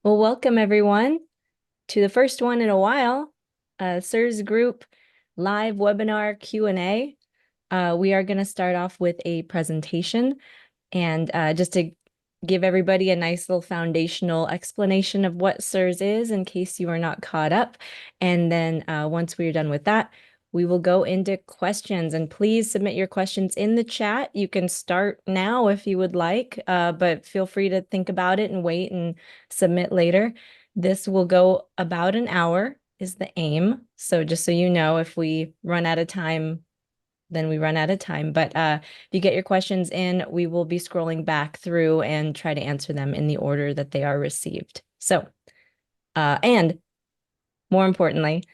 Well, welcome everyone to the first one in a while, CIRS group live webinar Q&A. We are going to start off with a presentation and just to give everybody a nice little foundational explanation of what CIRS is in case you are not caught up. And then once we're done with that, we will go into questions, and please submit your questions in the chat. You can start now if you would like, but feel free to think about it and wait and submit later. This will go about an hour is the aim. So just so you know, if we run out of time, then we run out of time. But if you get your questions in, we will be scrolling back through and try to answer them in the order that they are received. So, and more importantly,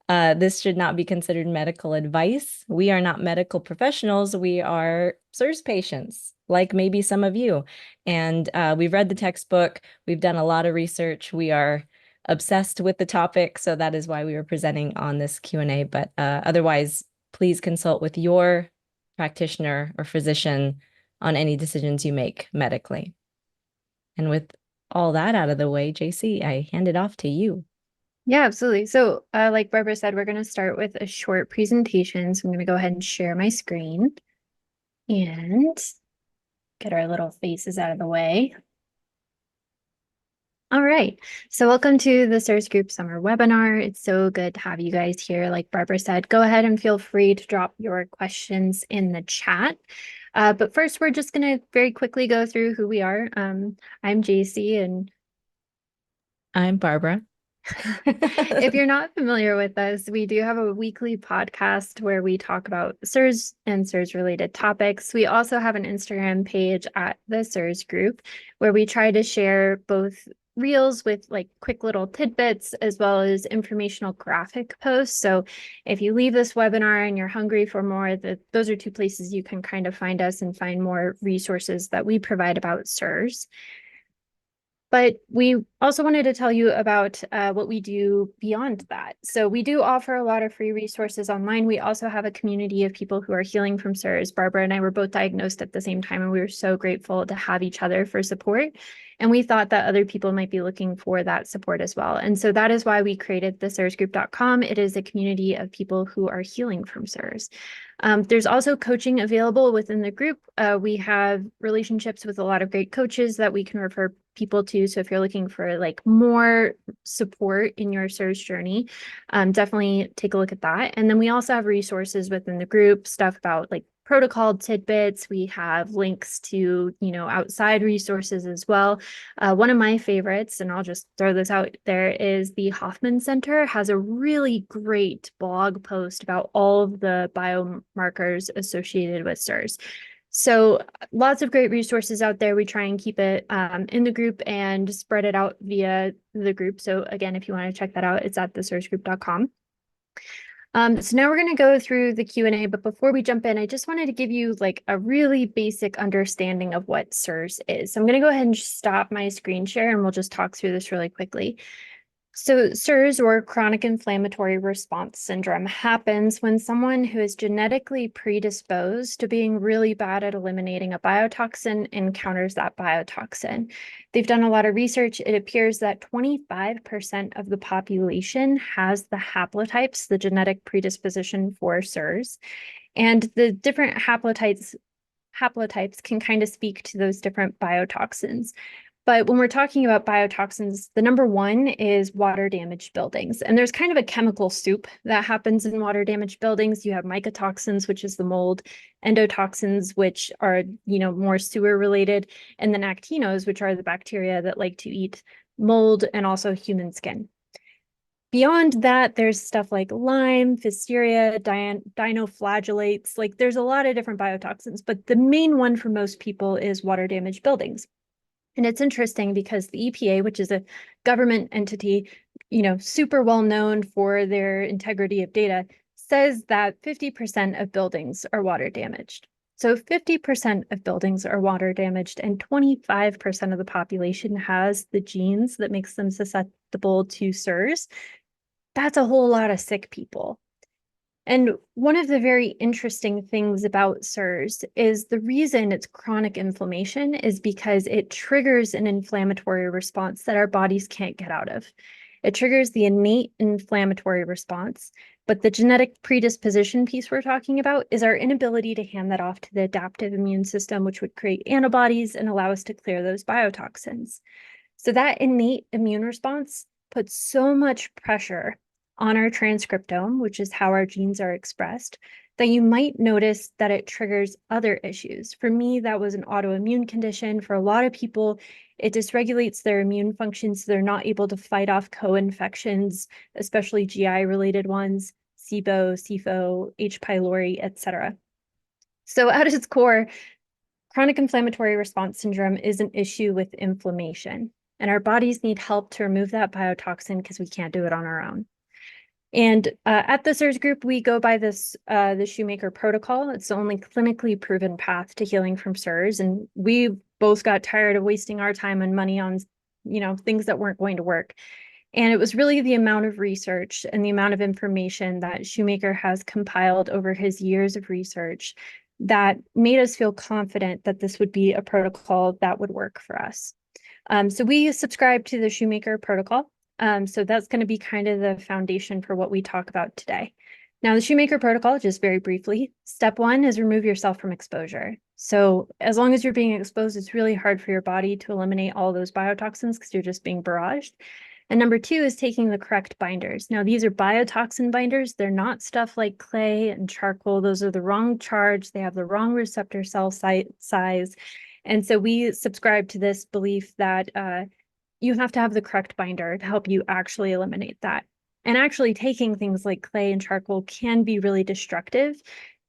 this should not be considered medical advice. We are not medical professionals. We are CIRS patients, like maybe some of you. And we've read the textbook. We've done a lot of research. We are obsessed with the topic. So that is why we were presenting on this Q&A. But otherwise, please consult with your practitioner or physician on any decisions you make medically. And with all that out of the way, Jacie, I hand it off to you. Yeah, absolutely. So like Barbara said, we're going to start with a short presentation. So I'm going to go ahead and share my screen and get our little faces out of the way. All right. So welcome to the CIRS Group Summer Webinar. It's so good to have you guys here. Like Barbara said, go ahead and feel free to drop your questions in the chat. But first, we're just going to very quickly go through who we are. I'm Jacie, and I'm Barbara. if you're not familiar with us, we do have a weekly podcast where we talk about CIRS and CIRS related topics. We also have an Instagram page at the CIRS group where we try to share both reels with like quick little tidbits as well as informational graphic posts. So if you leave this webinar and you're hungry for more, those are two places you can kind of find us and find more resources that we provide about CIRS. But we also wanted to tell you about what we do beyond that. So we do offer a lot of free resources online. We also have a community of people who are healing from CIRS. Barbara and I were both diagnosed at the same time, and we were so grateful to have each other for support. And we thought that other people might be looking for that support as well. And so that is why we created the CIRSgroup.com. It is a community of people who are healing from CIRS. There's also coaching available within the group. We have relationships with a lot of great coaches that we can refer people to. So if you're looking for like more support in your CIRS journey, definitely take a look at that. And then we also have resources within the group, stuff about like protocol tidbits. We have links to, outside resources as well. One of my favorites, and I'll just throw this out there, is the Hoffman Center has a really great blog post about all of the biomarkers associated with CIRS. So lots of great resources out there. We try and keep it in the group and spread it out via the group. So again, if you want to check that out, it's at thecirsgroup.com. So now we're going to go through the Q&A, but before we jump in, I just wanted to give you like a really basic understanding of what CIRS is. So I'm going to go ahead and stop my screen share and we'll just talk through this really quickly. So CIRS, or Chronic Inflammatory Response Syndrome, happens when someone who is genetically predisposed to being really bad at eliminating a biotoxin encounters that biotoxin. They've done a lot of research. It appears that 25% of the population has the haplotypes, the genetic predisposition for CIRS. And the different haplotypes can kind of speak to those different biotoxins. But when we're talking about biotoxins, the number one is water damaged buildings. And there's kind of a chemical soup that happens in water damaged buildings. You have mycotoxins, which is the mold, endotoxins, which are, more sewer related, and then actinos, which are the bacteria that like to eat mold and also human skin. Beyond that, there's stuff like Lyme, Pfiesteria, dinoflagellates. Like there's a lot of different biotoxins, but the main one for most people is water damaged buildings. And it's interesting because the EPA, which is a government entity, super well known for their integrity of data, says that 50% of buildings are water damaged. So 50% of buildings are water damaged and 25% of the population has the genes that makes them susceptible to CIRS. That's a whole lot of sick people. And one of the very interesting things about CIRS is the reason it's chronic inflammation is because it triggers an inflammatory response that our bodies can't get out of. It triggers the innate inflammatory response, but the genetic predisposition piece we're talking about is our inability to hand that off to the adaptive immune system, which would create antibodies and allow us to clear those biotoxins. So that innate immune response puts so much pressure on our transcriptome, which is how our genes are expressed, that you might notice that it triggers other issues. For me, that was an autoimmune condition. For a lot of people, it dysregulates their immune function, so they're not able to fight off co-infections, especially GI-related ones, SIBO, SIFO, H. pylori, etc. So at its core, chronic inflammatory response syndrome is an issue with inflammation, and our bodies need help to remove that biotoxin because we can't do it on our own. And at the CIRS group, we go by this the Shoemaker protocol. It's the only clinically proven path to healing from CIRS, and we both got tired of wasting our time and money on, things that weren't going to work. And it was really the amount of research and the amount of information that Shoemaker has compiled over his years of research that made us feel confident that this would be a protocol that would work for us. So we subscribe to the Shoemaker protocol. So that's going to be kind of the foundation for what we talk about today. Now, the Shoemaker protocol, just very briefly, step one is remove yourself from exposure. So as long as you're being exposed, it's really hard for your body to eliminate all those biotoxins because you're just being barraged. And number two is taking the correct binders. Now, these are biotoxin binders. They're not stuff like clay and charcoal. Those are the wrong charge. They have the wrong receptor cell size. And so we subscribe to this belief that you have to have the correct binder to help you actually eliminate that. And actually taking things like clay and charcoal can be really destructive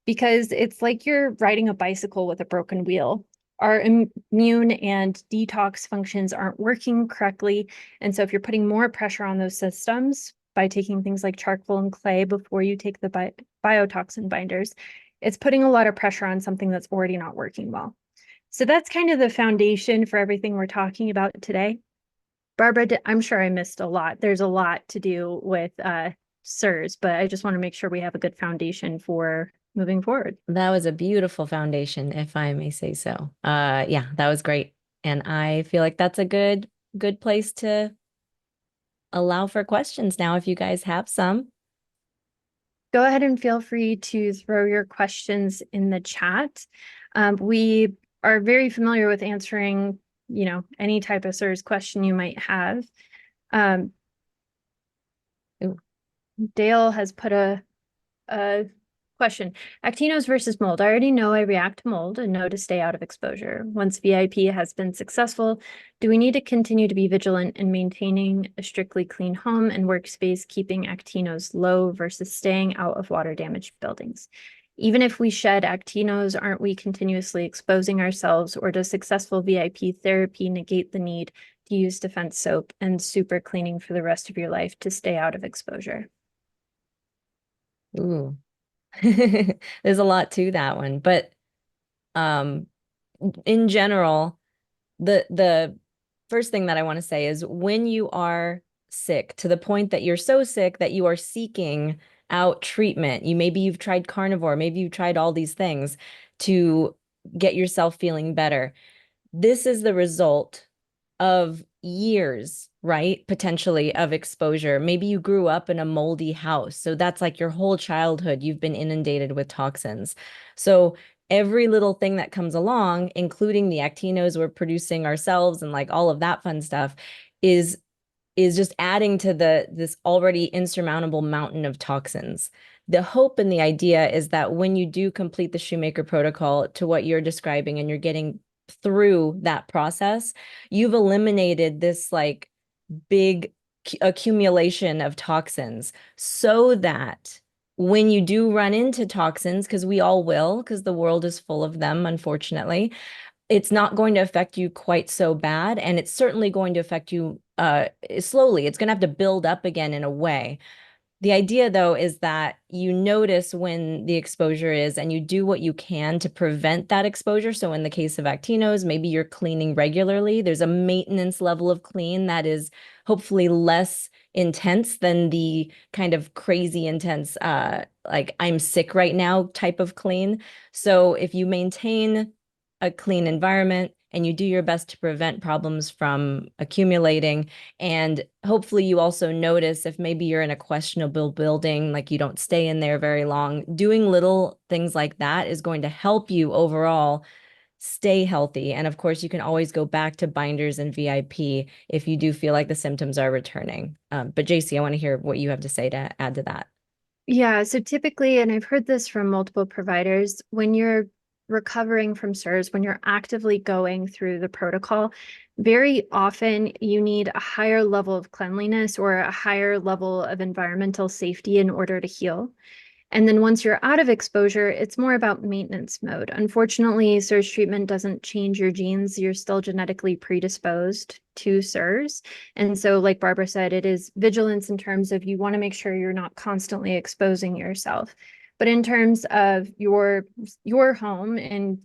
because it's like you're riding a bicycle with a broken wheel. Our immune and detox functions aren't working correctly. And so if you're putting more pressure on those systems by taking things like charcoal and clay before you take the biotoxin binders, it's putting a lot of pressure on something that's already not working well. So that's kind of the foundation for everything we're talking about today. Barbara, I'm sure I missed a lot. There's a lot to do with CIRS, but I just want to make sure we have a good foundation for moving forward. That was a beautiful foundation, if I may say so. Yeah, that was great. And I feel like that's a good place to allow for questions now if you guys have some. Go ahead and feel free to throw your questions in the chat. We are very familiar with answering any type of CIRS question you might have. Dale has put a question. Actinos versus mold. I already know I react to mold and know to stay out of exposure. Once VIP has been successful, do we need to continue to be vigilant in maintaining a strictly clean home and workspace, keeping actinos low versus staying out of water damaged buildings? Even if we shed actinos, aren't we continuously exposing ourselves, or does successful VIP therapy negate the need to use defense soap and super cleaning for the rest of your life to stay out of exposure? Ooh, there's a lot to that one, but in general, the first thing that I want to say is when you are sick to the point that you're so sick that you are seeking out treatment, maybe you've tried carnivore, maybe you've tried all these things to get yourself feeling better. This is the result of years, right? Potentially of exposure. Maybe you grew up in a moldy house. So that's like your whole childhood. You've been inundated with toxins. So every little thing that comes along, including the actinos we're producing ourselves and like all of that fun stuff, is just adding to this already insurmountable mountain of toxins. The hope and the idea is that when you do complete the Shoemaker protocol to what you're describing and you're getting through that process, you've eliminated this like big accumulation of toxins so that when you do run into toxins, because we all will, because the world is full of them, unfortunately, it's not going to affect you quite so bad. And it's certainly going to affect you slowly. It's going to have to build up again in a way. The idea, though, is that you notice when the exposure is and you do what you can to prevent that exposure. So in the case of actinos, maybe you're cleaning regularly. There's a maintenance level of clean that is hopefully less intense than the kind of crazy intense, like I'm sick right now type of clean. So if you maintain a clean environment and you do your best to prevent problems from accumulating, and hopefully you also notice if maybe you're in a questionable building, like you don't stay in there very long, doing little things like that is going to help you overall stay healthy. And of course, you can always go back to binders and VIP if you do feel like the symptoms are returning. But Jacie, I want to hear what you have to say to add to that. Yeah, so typically, and I've heard this from multiple providers, when you're recovering from CIRS, when you're actively going through the protocol, very often you need a higher level of cleanliness or a higher level of environmental safety in order to heal. And then once you're out of exposure, it's more about maintenance mode. Unfortunately, CIRS treatment doesn't change your genes. You're still genetically predisposed to CIRS. And so, like Barbara said, it is vigilance in terms of you want to make sure you're not constantly exposing yourself. But in terms of your home and,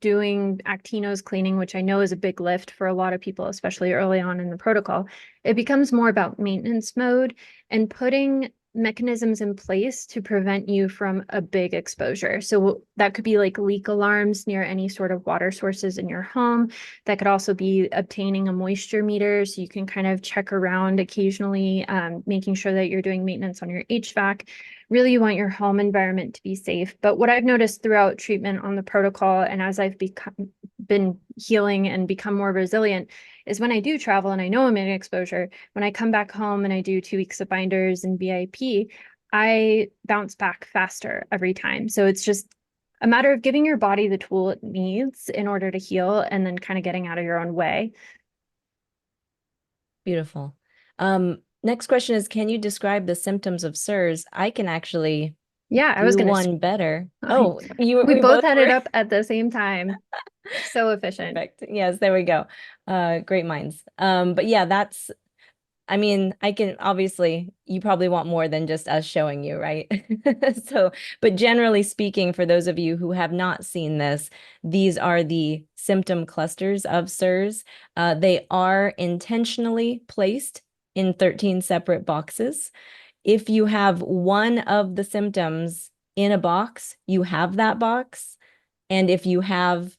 doing actinos cleaning, which I know is a big lift for a lot of people, especially early on in the protocol, it becomes more about maintenance mode and putting mechanisms in place to prevent you from a big exposure. So that could be like leak alarms near any sort of water sources in your home. That could also be obtaining a moisture meter so you can kind of check around occasionally, making sure that you're doing maintenance on your HVAC. Really, you want your home environment to be safe. But what I've noticed throughout treatment on the protocol and as I've been healing and become more resilient is when I do travel and I know I'm in exposure, when I come back home and I do 2 weeks of binders and VIP, I bounce back faster every time. So it's just a matter of giving your body the tool it needs in order to heal and then kind of getting out of your own way. Beautiful. Next question is, can you describe the symptoms of CIRS? I can actually Yeah, I was do gonna. one better. Oh, We we both both had it were. up at the same time. So efficient. Perfect. Yes, there we go. Great minds. But yeah, I mean, I can obviously, you probably want more than just us showing you, right? So, but generally speaking, for those of you who have not seen this, these are the symptom clusters of CIRS. They are intentionally placed in 13 separate boxes. If you have one of the symptoms in a box, you have that box. And if you have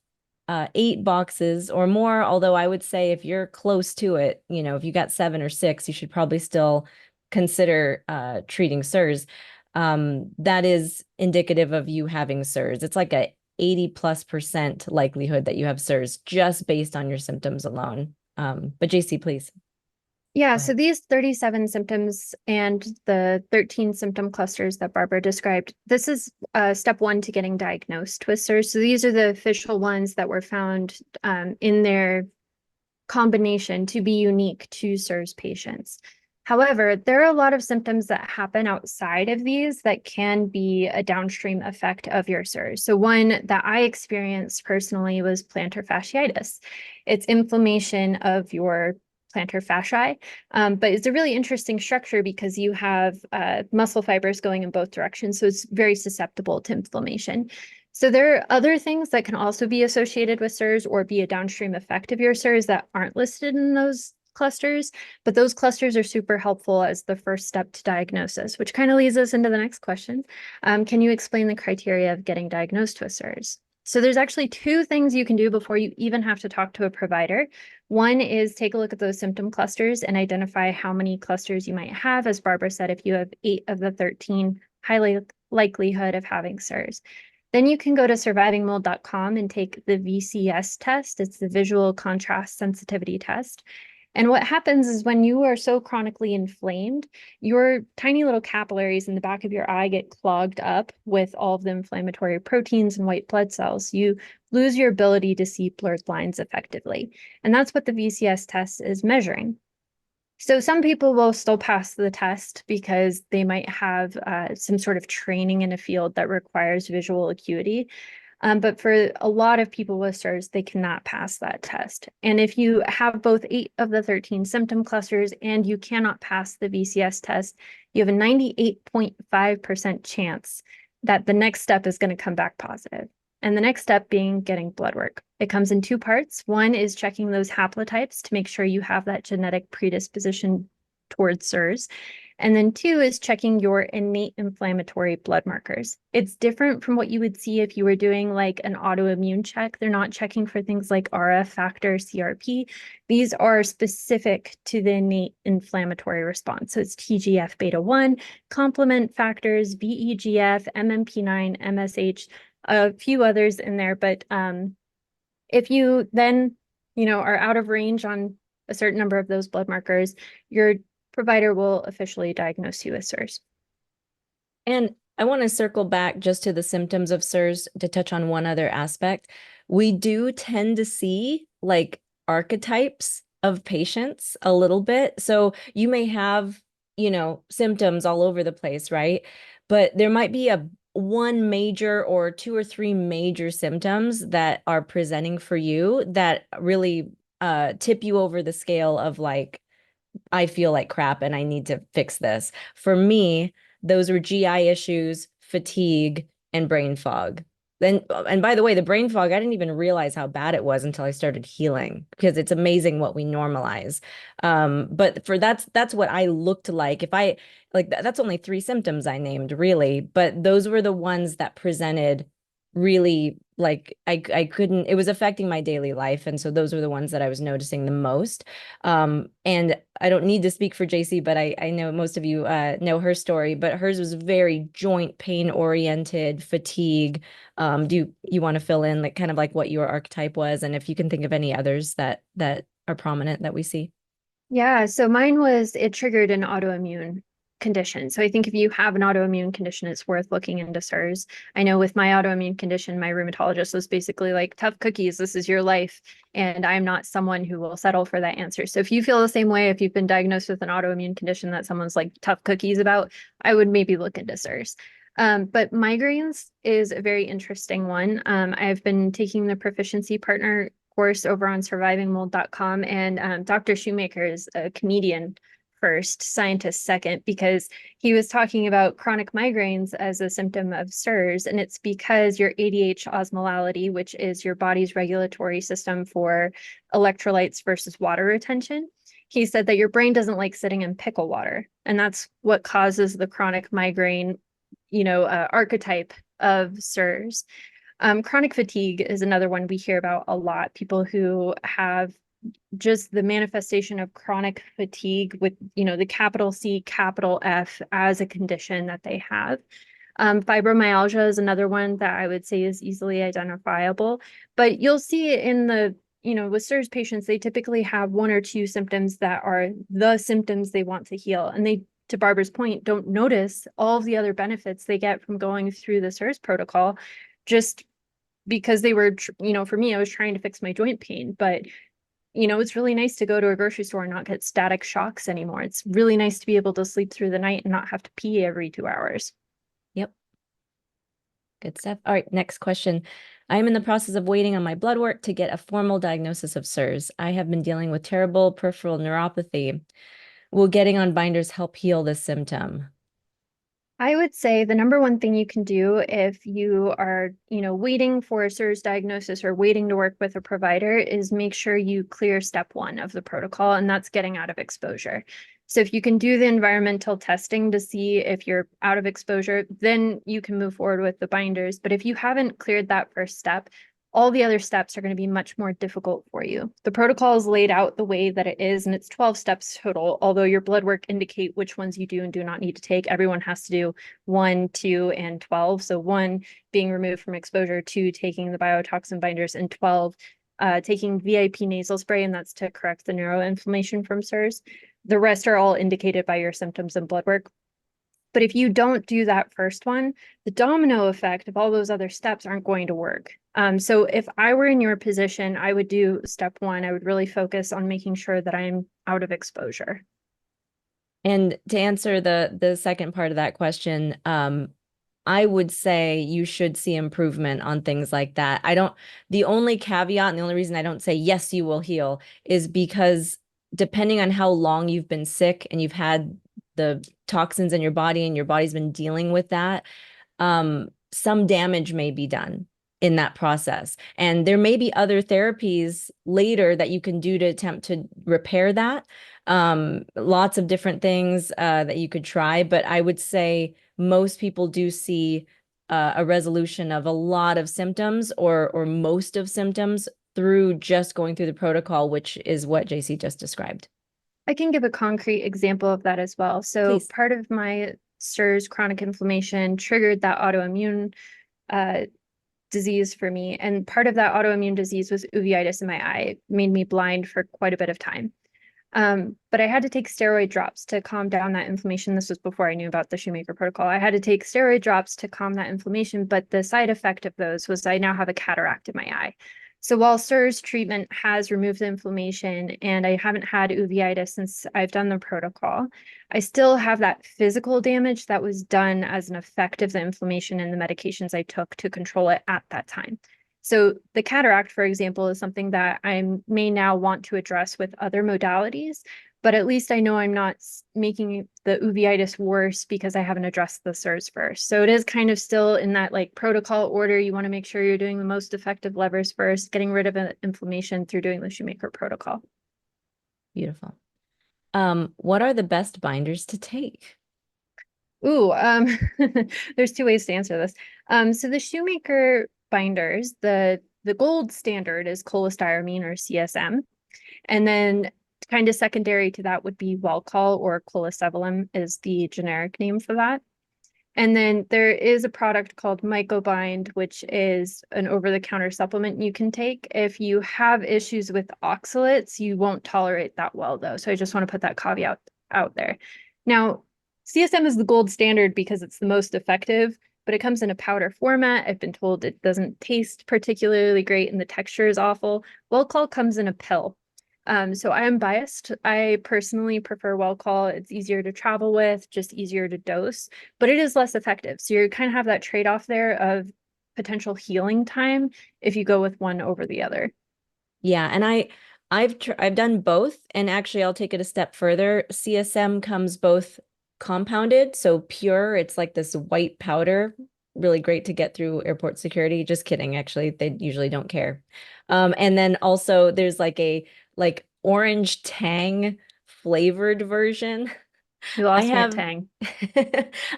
8 boxes or more, although I would say if you're close to it, if you got 7 or 6, you should probably still consider treating CIRS. That is indicative of you having CIRS. It's like a 80+% likelihood that you have CIRS just based on your symptoms alone. But Jacie, please. Yeah, Go so ahead. these 37 symptoms and the 13 symptom clusters that Barbara described, this is step one to getting diagnosed with CIRS. So these are the official ones that were found in their combination to be unique to CIRS patients. However, there are a lot of symptoms that happen outside of these that can be a downstream effect of your CIRS. So one that I experienced personally was plantar fasciitis. It's inflammation of your plantar fasciae, but it's a really interesting structure because you have muscle fibers going in both directions, so it's very susceptible to inflammation. So there are other things that can also be associated with CIRS or be a downstream effect of your CIRS that aren't listed in those clusters, but those clusters are super helpful as the first step to diagnosis, which kind of leads us into the next question. Can you explain the criteria of getting diagnosed with CIRS? So there's actually 2 things you can do before you even have to talk to a provider. One is take a look at those symptom clusters and identify how many clusters you might have. As Barbara said, if you have 8 of the 13, high likelihood of having CIRS. Then you can go to survivingmold.com and take the VCS test. It's the visual contrast sensitivity test. And what happens is when you are so chronically inflamed, your tiny little capillaries in the back of your eye get clogged up with all of the inflammatory proteins and white blood cells. You lose your ability to see blurred lines effectively. And that's what the VCS test is measuring. So some people will still pass the test because they might have some sort of training in a field that requires visual acuity. But for a lot of people with SIRS, they cannot pass that test. And if you have both 8 of the 13 symptom clusters and you cannot pass the VCS test, you have a 98.5% chance that the next step is going to come back positive. And the next step being getting blood work. It comes in 2 parts. One is checking those haplotypes to make sure you have that genetic predisposition towards SIRS. And then 2 is checking your innate inflammatory blood markers. It's different from what you would see if you were doing like an autoimmune check. They're not checking for things like RF factor, CRP. These are specific to the innate inflammatory response. So it's TGFbeta1, complement factors, VEGF, MMP9, MSH, a few others in there. But if you then, are out of range on a certain number of those blood markers, your provider will officially diagnose you with SIRS. And I want to circle back just to the symptoms of SIRS to touch on one other aspect. We do tend to see like archetypes of patients a little bit. So you may have, symptoms all over the place, right? But there might be one major or 2 or 3 major symptoms that are presenting for you that really tip you over the scale of like, I feel like crap and I need to fix this. For me, those were GI issues, fatigue, and brain fog. And by the way, the brain fog, I didn't even realize how bad it was until I started healing, because it's amazing what we normalize. But that's what I looked like. If I like that's only 3 symptoms I named, really, but those were the ones that presented really like I couldn't, it was affecting my daily life. And so those were the ones that I was noticing the most. And I don't need to speak for Jacie, but I know most of you know her story, but hers was very joint pain oriented, fatigue. Do you want to fill in like kind of like what your archetype was, and if you can think of any others that are prominent that we see? Yeah, so it triggered an autoimmune condition. So I think if you have an autoimmune condition, it's worth looking into SIRS. I know with my autoimmune condition, my rheumatologist was basically like, tough cookies, this is your life. And I'm not someone who will settle for that answer. So if you feel the same way, if you've been diagnosed with an autoimmune condition that someone's like tough cookies about, I would maybe look into SIRS. But migraines is a very interesting one. I've been taking the Proficiency Partner course over on survivingmold.com, and Dr. Shoemaker is a comedian first, scientist second, because he was talking about chronic migraines as a symptom of SIRS, and it's because your ADH osmolality, which is your body's regulatory system for electrolytes versus water retention. He said that your brain doesn't like sitting in pickle water, and that's what causes the chronic migraine, archetype of SIRS. Chronic fatigue is another one we hear about a lot. People who have just the manifestation of chronic fatigue with, the capital C, capital F as a condition that they have. Fibromyalgia is another one that I would say is easily identifiable, but you'll see it in the, with SIRS patients, they typically have 1 or 2 symptoms that are the symptoms they want to heal. And they, to Barbara's point, don't notice all of the other benefits they get from going through the SIRS protocol, just because they were, for me, I was trying to fix my joint pain, but it's really nice to go to a grocery store and not get static shocks anymore. It's really nice to be able to sleep through the night and not have to pee every 2 hours. Yep. Good stuff. All right, next question. I am in the process of waiting on my blood work to get a formal diagnosis of SIRS. I have been dealing with terrible peripheral neuropathy. Will getting on binders help heal this symptom? I would say the number one thing you can do if you are, waiting for a SIRS diagnosis or waiting to work with a provider is make sure you clear step 1 of the protocol, and that's getting out of exposure. So if you can do the environmental testing to see if you're out of exposure, then you can move forward with the binders. But if you haven't cleared that first step, all the other steps are going to be much more difficult for you. The protocol is laid out the way that it is, and it's 12 steps total, although your blood work indicate which ones you do and do not need to take. Everyone has to do 1, 2, and 12. So 1, being removed from exposure, 2, taking the biotoxin binders, and 12, taking VIP nasal spray, and that's to correct the neuroinflammation from SIRS. The rest are all indicated by your symptoms and blood work. But if you don't do that first one, the domino effect of all those other steps aren't going to work. So if I were in your position, I would do step 1. I would really focus on making sure that I'm out of exposure. And to answer the second part of that question, I would say you should see improvement on things like that. The only caveat and the only reason I don't say yes, you will heal is because depending on how long you've been sick and you've had the toxins in your body and your body's been dealing with that, some damage may be done in that process. And there may be other therapies later that you can do to attempt to repair that. Lots of different things that you could try, but I would say most people do see a resolution of a lot of symptoms or most of symptoms through just going through the protocol, which is what Jacie just described. I can give a concrete example of that as well. So Please. part of my CIRS chronic inflammation triggered that autoimmune uh, disease for me. And part of that autoimmune disease was uveitis in my eye. It made me blind for quite a bit of time. But I had to take steroid drops to calm down that inflammation. This was before I knew about the Shoemaker protocol. I had to take steroid drops to calm that inflammation, but the side effect of those was I now have a cataract in my eye. So while CIRS treatment has removed the inflammation and I haven't had uveitis since I've done the protocol, I still have that physical damage that was done as an effect of the inflammation and the medications I took to control it at that time. So the cataract, for example, is something that I may now want to address with other modalities, but at least I know I'm not making the uveitis worse because I haven't addressed the CIRS first. So it is kind of still in that like protocol order. You want to make sure you're doing the most effective levers first, getting rid of inflammation through doing the Shoemaker protocol. Beautiful. What are the best binders to take? Ooh, there's two ways to answer this. So the Shoemaker binders, the gold standard is cholestyramine or CSM. And then kind of secondary to that would be Welchol or Colesevelam is the generic name for that. And then there is a product called MycoBind, which is an over-the-counter supplement you can take. If you have issues with oxalates, you won't tolerate that well, though. So I just want to put that caveat out there. Now, CSM is the gold standard because it's the most effective, but it comes in a powder format. I've been told it doesn't taste particularly great and the texture is awful. Welchol comes in a pill. So I am biased. I personally prefer Welchol. It's easier to travel with, just easier to dose, but it is less effective. So you kind of have that trade-off there of potential healing time if you go with one over the other. Yeah, and I've done both, and actually I'll take it a step further. CSM comes both compounded, so pure, it's like this white powder, really great to get through airport security. Just kidding, actually, they usually don't care. And then also there's like a like orange tang flavored version. You I lost me at have Tang.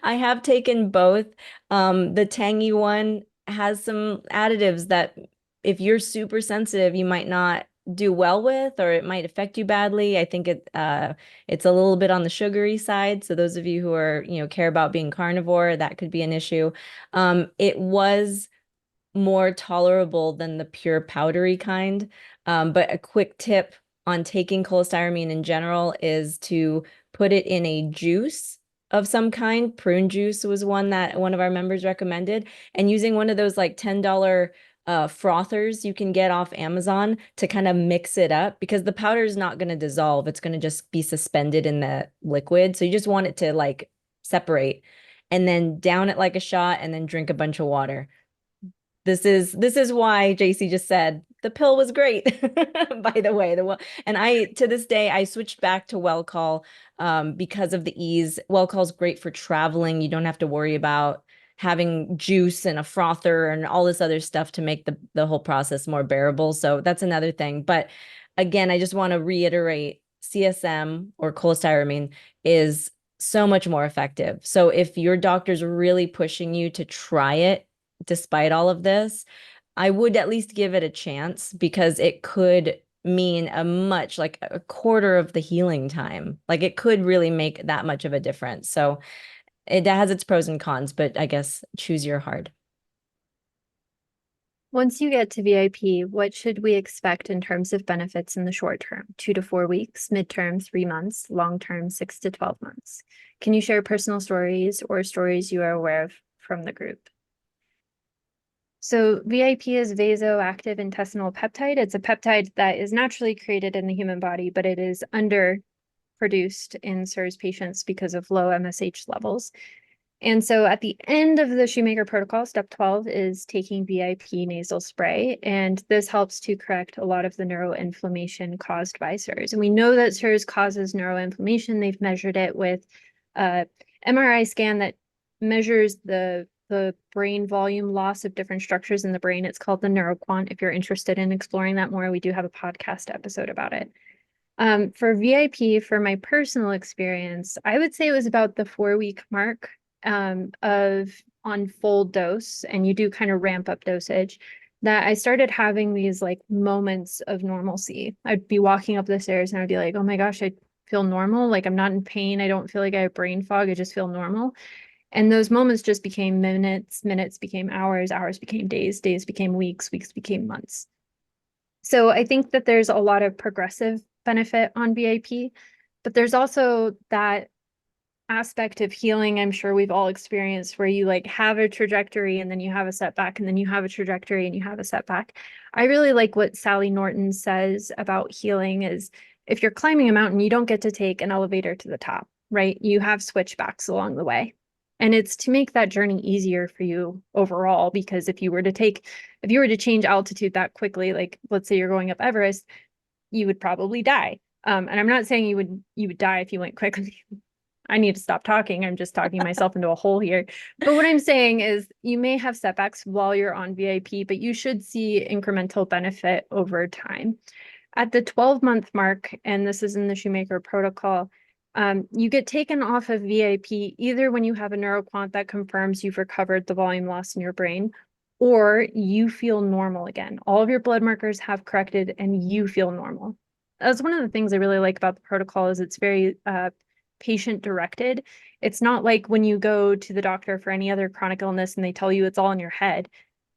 I have taken both. The tangy one has some additives that if you're super sensitive, you might not do well with, or it might affect you badly. I think it's a little bit on the sugary side. So those of you who are, care about being carnivore, that could be an issue. It was more tolerable than the pure powdery kind. But a quick tip on taking cholestyramine in general is to put it in a juice of some kind. Prune juice was one that one of our members recommended, and using one of those like $10 frothers you can get off Amazon to kind of mix it up because the powder is not going to dissolve. It's going to just be suspended in the liquid. So you just want it to like separate and then down it like a shot and then drink a bunch of water. This is why Jacie just said the pill was great. By the way, and I to this day I switched back to Welchol because of the ease. Welchol's great for traveling. You don't have to worry about having juice and a frother and all this other stuff to make the whole process more bearable. So that's another thing. But again, I just want to reiterate CSM or cholestyramine is so much more effective. So if your doctor's really pushing you to try it, despite all of this, I would at least give it a chance because it could mean like a quarter of the healing time. Like it could really make that much of a difference. So it has its pros and cons, but I guess choose your heart. Once you get to VIP, what should we expect in terms of benefits in the short term? 2 to 4 weeks, midterm, 3 months, long term, 6 to 12 months. Can you share personal stories or stories you are aware of from the group? So VIP is vasoactive intestinal peptide. It's a peptide that is naturally created in the human body, but it is underproduced in CIRS patients because of low MSH levels. And so at the end of the Shoemaker protocol, step 12 is taking VIP nasal spray. And this helps to correct a lot of the neuroinflammation caused by CIRS. And we know that CIRS causes neuroinflammation. They've measured it with a MRI scan that measures the brain volume loss of different structures in the brain. It's called the neuroquant. If you're interested in exploring that more, we do have a podcast episode about it. For VIP, for my personal experience, I would say it was about the 4-week mark of on full dose, and you do kind of ramp up dosage, that I started having these like moments of normalcy. I'd be walking up the stairs and I'd be like, oh my gosh, I feel normal. Like I'm not in pain. I don't feel like I have brain fog. I just feel normal. And those moments just became minutes, minutes became hours, hours became days, days became weeks, weeks became months. So I think that there's a lot of progressive benefit on VIP, but there's also that aspect of healing I'm sure we've all experienced where you like have a trajectory and then you have a setback and then you have a trajectory and you have a setback. I really like what Sally Norton says about healing is if you're climbing a mountain, you don't get to take an elevator to the top, right? You have switchbacks along the way. And it's to make that journey easier for you overall, because if you were to change altitude that quickly, like let's say you're going up Everest, you would probably die. And I'm not saying you would die if you went quickly. I need to stop talking. I'm just talking myself into a hole here. But what I'm saying is you may have setbacks while you're on VIP, but you should see incremental benefit over time. At the 12-month mark, and this is in the Shoemaker protocol, you get taken off of VIP either when you have a neuroquant that confirms you've recovered the volume loss in your brain, or you feel normal again. All of your blood markers have corrected and you feel normal. That's one of the things I really like about the protocol is it's very patient directed. It's not like when you go to the doctor for any other chronic illness and they tell you it's all in your head.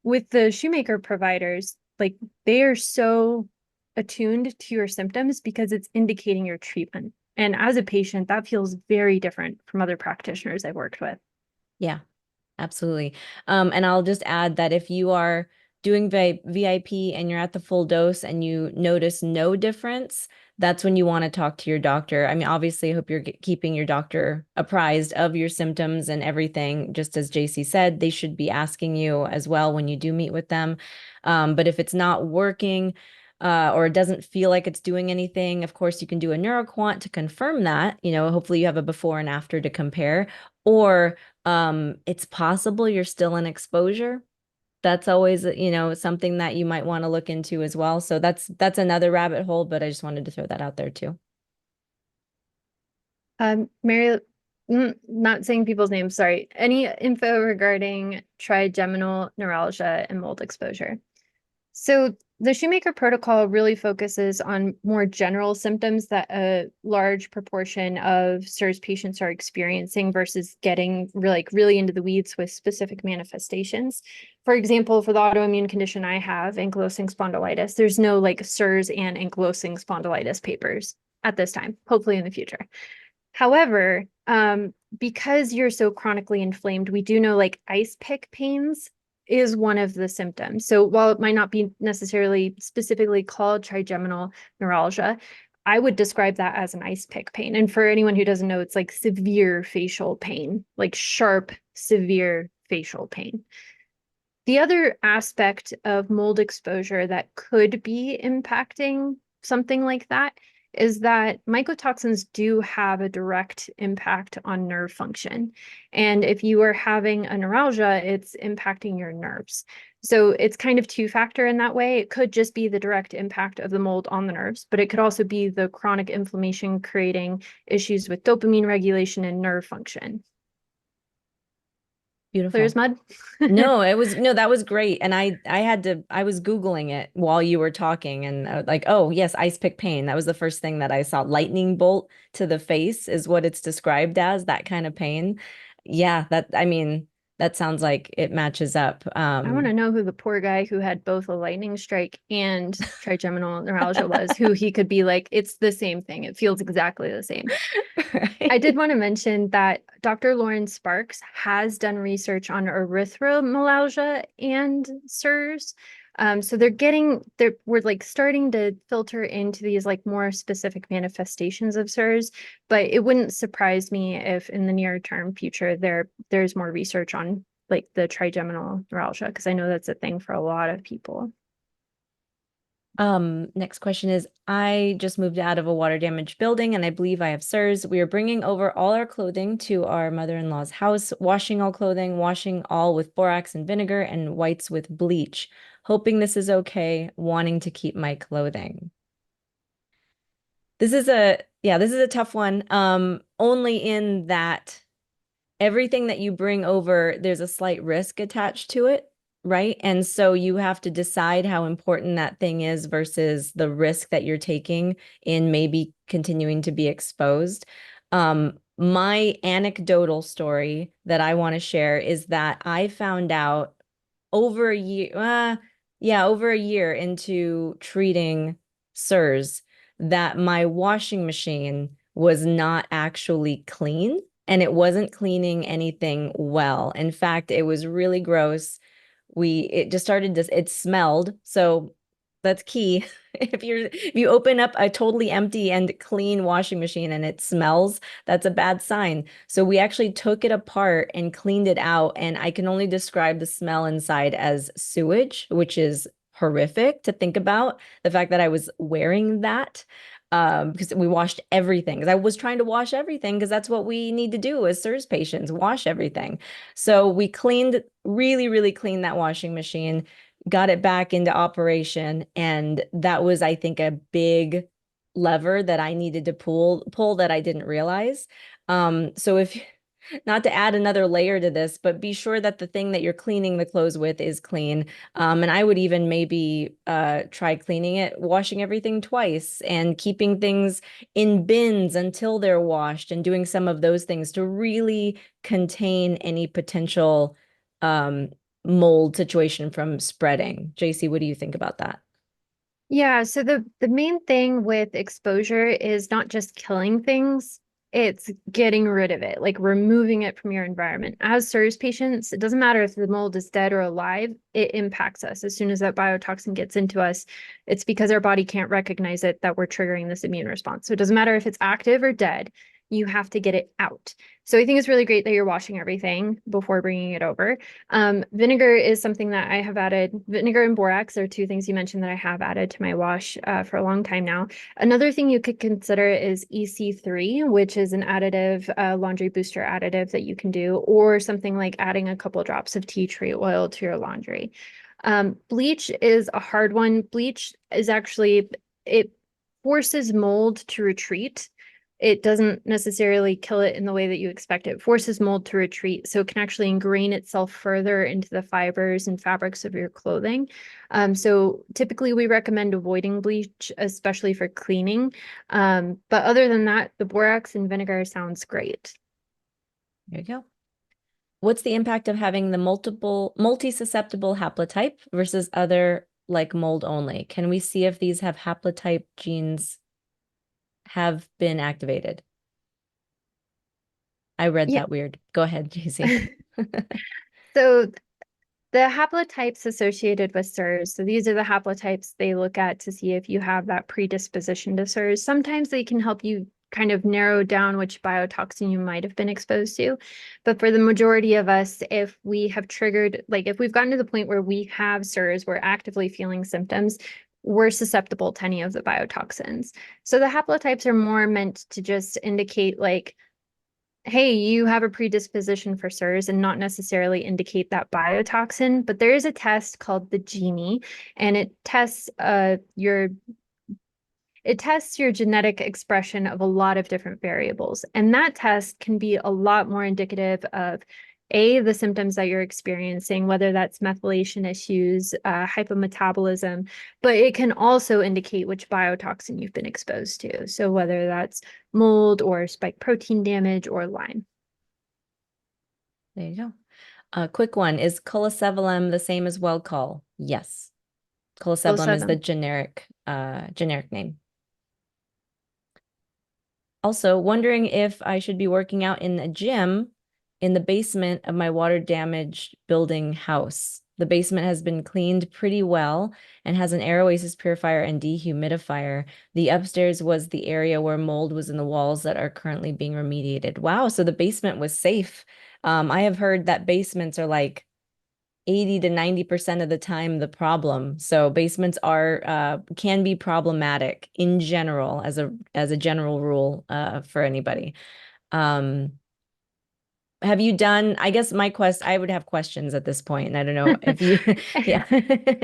With the Shoemaker providers, like they are so attuned to your symptoms because it's indicating your treatment. And as a patient, that feels very different from other practitioners I've worked with. Yeah, absolutely. And I'll just add that if you are doing VIP and you're at the full dose and you notice no difference, that's when you want to talk to your doctor. I mean, obviously, I hope you're keeping your doctor apprised of your symptoms and everything. Just as Jacie said, they should be asking you as well when you do meet with them. But if it's not working, or it doesn't feel like it's doing anything, of course, you can do a neuroquant to confirm that. Hopefully you have a before and after to compare. Or it's possible you're still in exposure. That's always, something that you might want to look into as well. So that's another rabbit hole, but I just wanted to throw that out there too. Mary, not saying people's names, sorry. Any info regarding trigeminal neuralgia and mold exposure? So the Shoemaker protocol really focuses on more general symptoms that a large proportion of CIRS patients are experiencing versus getting really into the weeds with specific manifestations. For example, for the autoimmune condition I have, ankylosing spondylitis, there's no like CIRS and ankylosing spondylitis papers at this time, hopefully in the future. However, because you're so chronically inflamed, we do know like ice pick pains is one of the symptoms. So while it might not be necessarily specifically called trigeminal neuralgia, I would describe that as an ice pick pain. And for anyone who doesn't know, it's like severe facial pain, like sharp, severe facial pain. The other aspect of mold exposure that could be impacting something like that is that mycotoxins do have a direct impact on nerve function. And if you are having a neuralgia, it's impacting your nerves. So it's kind of two-factor in that way. It could just be the direct impact of the mold on the nerves, but it could also be the chronic inflammation creating issues with dopamine regulation and nerve function. Beautiful. Clear as mud? No, that was great. And I was Googling it while you were talking and I was like, oh yes, ice pick pain. That was the first thing that I saw. Lightning bolt to the face is what it's described as, that kind of pain. Yeah, that sounds like it matches up. I want to know who the poor guy who had both a lightning strike and trigeminal neuralgia was, who he could be like, it's the same thing. It feels exactly the same. Right. I did want to mention that Dr. Lauren Sparks has done research on erythromelalgia and CIRS. So we're like starting to filter into these like more specific manifestations of CIRS, but it wouldn't surprise me if in the near term future there's more research on like the trigeminal neuralgia, because I know that's a thing for a lot of people. Next question is, I just moved out of a water damaged building and I believe I have CIRS. We are bringing over all our clothing to our mother-in-law's house, washing all clothing, washing all with borax and vinegar and whites with bleach, hoping this is okay, wanting to keep my clothing. This is a tough one. Only in that everything that you bring over, there's a slight risk attached to it, right? And so you have to decide how important that thing is versus the risk that you're taking in maybe continuing to be exposed. My anecdotal story that I want to share is that I found out over a year, over a year into treating CIRS that my washing machine was not actually clean and it wasn't cleaning anything well. In fact, it was really gross. It just started to, it smelled. So that's key. If you open up a totally empty and clean washing machine and it smells, that's a bad sign. So we actually took it apart and cleaned it out, and I can only describe the smell inside as sewage, which is horrific to think about. The fact that I was wearing that because we washed everything. Because I was trying to wash everything because that's what we need to do as CIRS patients, wash everything. So we cleaned, really, really cleaned that washing machine, got it back into operation. And that was, I think, a big lever that I needed to pull that I didn't realize. So if not to add another layer to this, but be sure that the thing that you're cleaning the clothes with is clean. And I would even maybe try cleaning it, washing everything twice and keeping things in bins until they're washed and doing some of those things to really contain any potential mold situation from spreading. Jacie, what do you think about that? Yeah, so the main thing with exposure is not just killing things, it's getting rid of it, like removing it from your environment. As CIRS patients, it doesn't matter if the mold is dead or alive, it impacts us. As soon as that biotoxin gets into us, it's because our body can't recognize it that we're triggering this immune response. So it doesn't matter if it's active or dead, you have to get it out. So I think it's really great that you're washing everything before bringing it over. Vinegar is something that I have added. Vinegar and borax are two things you mentioned that I have added to my wash for a long time now. Another thing you could consider is EC3, which is an additive, laundry booster additive that you can do, or something like adding a couple drops of tea tree oil to your laundry. Bleach is a hard one. Bleach is actually, it forces mold to retreat. It doesn't necessarily kill it in the way that you expect. It forces mold to retreat, so it can actually ingrain itself further into the fibers and fabrics of your clothing. So typically we recommend avoiding bleach, especially for cleaning. But other than that, the borax and vinegar sounds great. There you go. What's the impact of having the multi-susceptible haplotype versus other like mold only? Can we see if these have haplotype genes have been activated? I read Yeah. that weird. Go ahead, Jacie. So the haplotypes associated with CIRS, so these are the haplotypes they look at to see if you have that predisposition to CIRS. Sometimes they can help you kind of narrow down which biotoxin you might have been exposed to. But for the majority of us, if we have triggered, like if we've gotten to the point where we have CIRS, we're actively feeling symptoms, we're susceptible to any of the biotoxins. So the haplotypes are more meant to just indicate like, hey, you have a predisposition for CIRS and not necessarily indicate that biotoxin. But there is a test called the Genie, and it tests your genetic expression of a lot of different variables. And that test can be a lot more indicative of the symptoms that you're experiencing, whether that's methylation issues, hypometabolism, but it can also indicate which biotoxin you've been exposed to. So whether that's mold or spike protein damage or Lyme. There you go. A quick one. Is Colesevelam the same as Welchol? Yes. Colesevelam is the Colesevelam. generic name. Also, wondering if I should be working out in a gym in the basement of my water damaged building house. The basement has been cleaned pretty well and has an air oasis purifier and dehumidifier. The upstairs was the area where mold was in the walls that are currently being remediated. Wow, so the basement was safe. I have heard that basements are like 80 to 90% of the time the problem. So basements are can be problematic in general as a general rule for anybody. Um, have you done, I guess I would have questions at this point, and I don't know if you, yeah.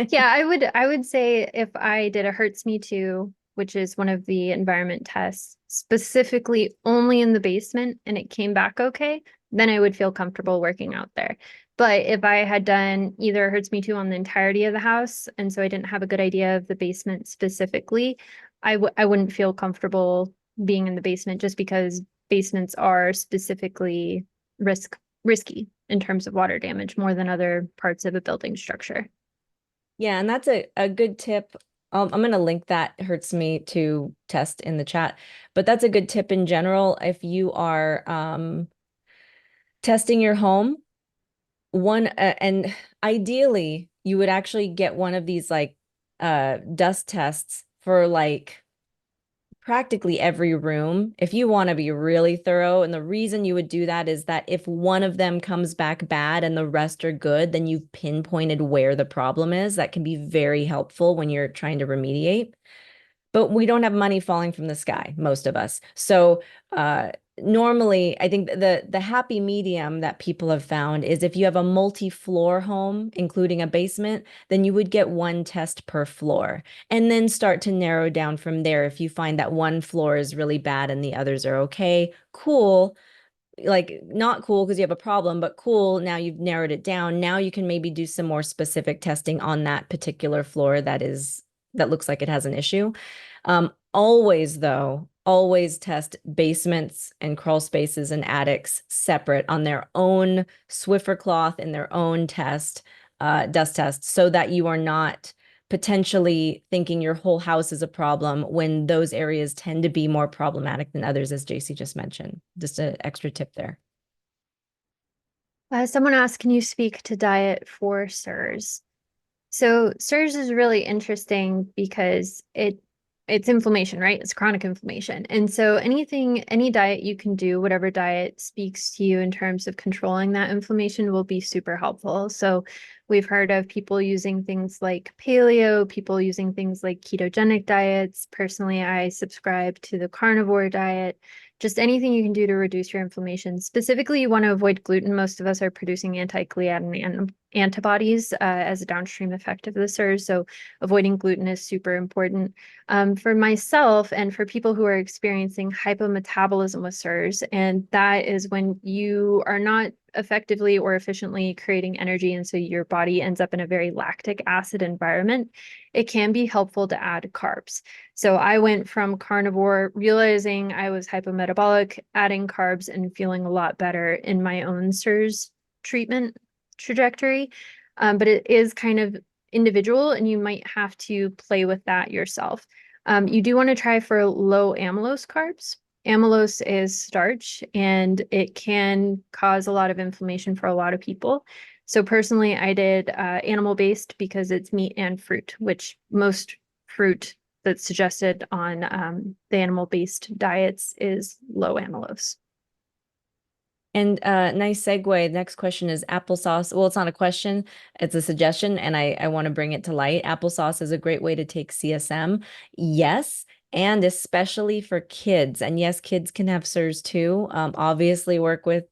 Yeah, I would say if I did a Hurts Me Too, which is one of the environment tests, specifically only in the basement and it came back okay, then I would feel comfortable working out there. But if I had done either Hurts Me Too on the entirety of the house, and so I didn't have a good idea of the basement specifically, I wouldn't feel comfortable being in the basement just because basements are specifically risky in terms of water damage more than other parts of a building structure. Yeah, and that's a good tip. I'm going to link that Hurts Me to test in the chat, but that's a good tip in general. If you are testing your home, and ideally you would actually get one of these like dust tests for like practically every room if you want to be really thorough. And the reason you would do that is that if one of them comes back bad and the rest are good, then you've pinpointed where the problem is. That can be very helpful when you're trying to remediate. But we don't have money falling from the sky, most of us. So normally, I think the happy medium that people have found is if you have a multi-floor home, including a basement, then you would get one test per floor and then start to narrow down from there. If you find that one floor is really bad and the others are okay, cool. Like not cool because you have a problem, but cool. Now you've narrowed it down. Now you can maybe do some more specific testing on that particular floor that looks like it has an issue. Always though, always test basements and crawl spaces and attics separate on their own Swiffer cloth and their own dust test, so that you are not potentially thinking your whole house is a problem when those areas tend to be more problematic than others, as Jacie just mentioned. Just an extra tip there. Someone asked, can you speak to diet for CIRS? So CIRS is really interesting because it's inflammation, right? It's chronic inflammation. And so any diet you can do, whatever diet speaks to you in terms of controlling that inflammation will be super helpful. So we've heard of people using things like paleo, people using things like ketogenic diets. Personally, I subscribe to the carnivore diet. Just anything you can do to reduce your inflammation. Specifically, you want to avoid gluten. Most of us are producing anti-gliadin antibodies as a downstream effect of the CIRS. So avoiding gluten is super important. For myself and for people who are experiencing hypometabolism with CIRS, and that is when you are not effectively or efficiently creating energy, and so your body ends up in a very lactic acid environment, it can be helpful to add carbs. So I went from carnivore, realizing I was hypometabolic, adding carbs and feeling a lot better in my own CIRS treatment trajectory. But it is kind of individual and you might have to play with that yourself. You do want to try for low amylose carbs. Amylose is starch and it can cause a lot of inflammation for a lot of people. So personally, I did animal-based because it's meat and fruit, which most fruit that's suggested on the animal-based diets is low amylose. And nice segue. Next question is applesauce. Well, it's not a question, it's a suggestion, and I want to bring it to light. Applesauce is a great way to take CSM. Yes, and especially for kids. And yes, kids can have SIRS too. Obviously, work with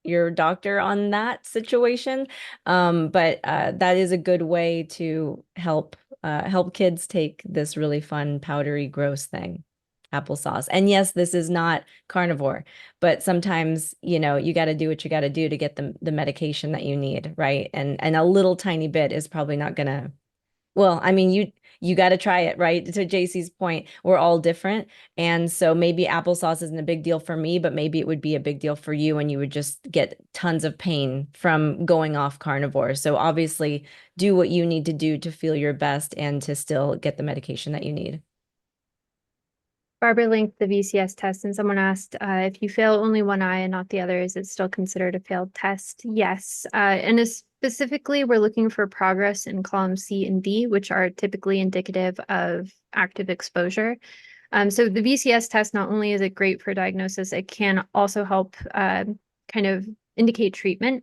your doctor on that situation. But that is a good way to help kids take this really fun, powdery, gross thing, applesauce. And yes, this is not carnivore, but sometimes, you got to do what you got to do to get the medication that you need, right? And a little tiny bit is probably not gonna, well, I mean, you got to try it, right? To Jacie's point, we're all different. And so maybe applesauce isn't a big deal for me, but maybe it would be a big deal for you and you would just get tons of pain from going off carnivore. So obviously do what you need to do to feel your best and to still get the medication that you need. Barbara linked the VCS test, and someone asked if you fail only one eye and not the other, is it still considered a failed test? Yes. And specifically, we're looking for progress in column C and D, which are typically indicative of active exposure. So the VCS test, not only is it great for diagnosis, it can also help kind of indicate treatment,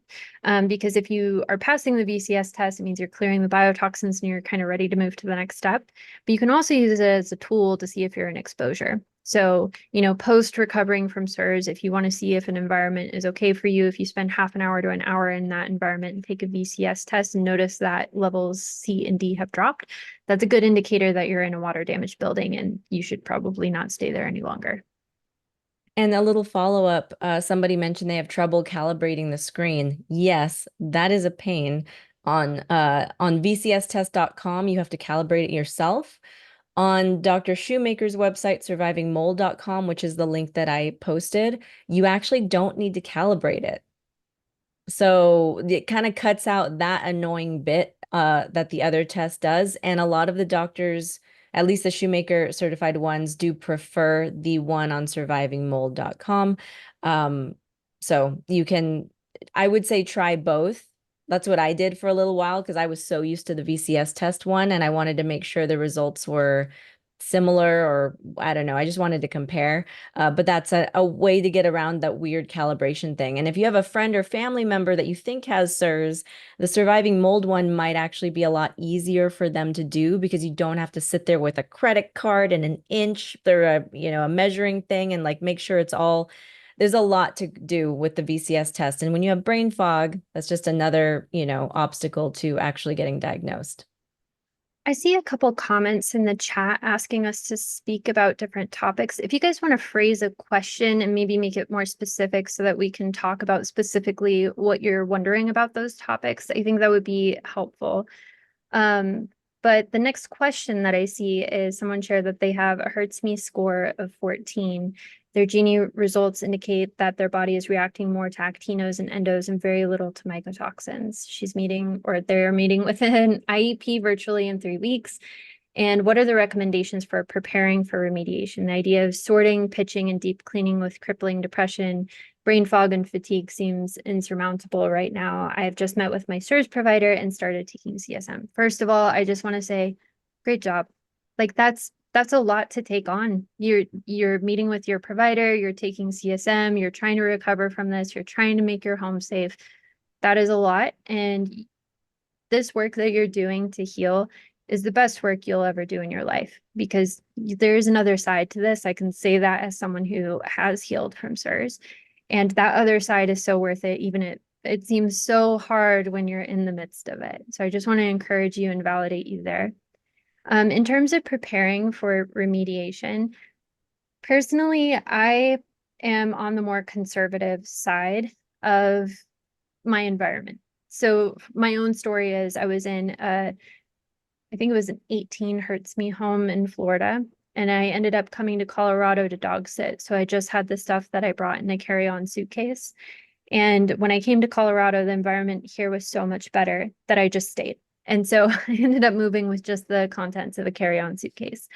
because if you are passing the VCS test, it means you're clearing the biotoxins and you're kind of ready to move to the next step. But you can also use it as a tool to see if you're in exposure. So, post recovering from CIRS, if you want to see if an environment is okay for you, if you spend half an hour to an hour in that environment and take a VCS test and notice that levels C and D have dropped, that's a good indicator that you're in a water damaged building and you should probably not stay there any longer. And a little follow-up, somebody mentioned they have trouble calibrating the screen. Yes, that is a pain. On vcstest.com, you have to calibrate it yourself. On Dr. Shoemaker's website, survivingmold.com, which is the link that I posted, you actually don't need to calibrate it. So it kind of cuts out that annoying bit that the other test does. And a lot of the doctors, at least the Shoemaker certified ones, do prefer the one on survivingmold.com. So you can, I would say try both. That's what I did for a little while because I was so used to the VCS test one and I wanted to make sure the results were similar, or I don't know. I just wanted to compare. But that's a way to get around that weird calibration thing. And if you have a friend or family member that you think has CIRS, the surviving mold one might actually be a lot easier for them to do because you don't have to sit there with a credit card and an inch or a measuring thing and like make sure it's all. There's a lot to do with the VCS test. And when you have brain fog, that's just another, obstacle to actually getting diagnosed. I see a couple comments in the chat asking us to speak about different topics. If you guys want to phrase a question and maybe make it more specific so that we can talk about specifically what you're wondering about those topics, I think that would be helpful. But the next question that I see is someone shared that they have a Hurts Me score of 14. Their Gini results indicate that their body is reacting more to actinos and endos and very little to mycotoxins. They're meeting with an IEP virtually in 3 weeks. And what are the recommendations for preparing for remediation? The idea of sorting, pitching, and deep cleaning with crippling depression, brain fog, and fatigue seems insurmountable right now. I have just met with my CIRS provider and started taking CSM. First of all, I just want to say, great job. Like that's a lot to take on. You're meeting with your provider, you're taking CSM, you're trying to recover from this, you're trying to make your home safe. That is a lot. And this work that you're doing to heal is the best work you'll ever do in your life, because there's another side to this. I can say that as someone who has healed from CIRS, and that other side is so worth it. Even it seems so hard when you're in the midst of it. So I just want to encourage you and validate you there. In terms of preparing for remediation, personally, I am on the more conservative side of my environment. So my own story is I was in I think it was an 18 Hurts Me home in Florida, and I ended up coming to Colorado to dog sit. So I just had the stuff that I brought in a carry-on suitcase. And when I came to Colorado, the environment here was so much better that I just stayed. And so I ended up moving with just the contents of a carry-on suitcase.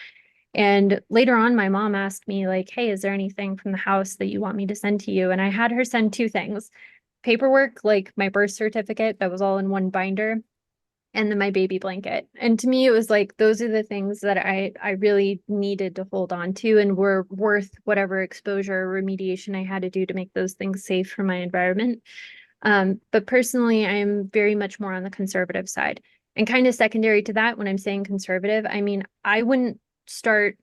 And later on, my mom asked me, like, hey, is there anything from the house that you want me to send to you? And I had her send 2 things: paperwork, like my birth certificate that was all in one binder, and then my baby blanket. And to me, it was like, those are the things that I really needed to hold on to and were worth whatever exposure or remediation I had to do to make those things safe for my environment. But personally, I'm very much more on the conservative side. And kind of secondary to that, when I'm saying conservative, I mean, I wouldn't start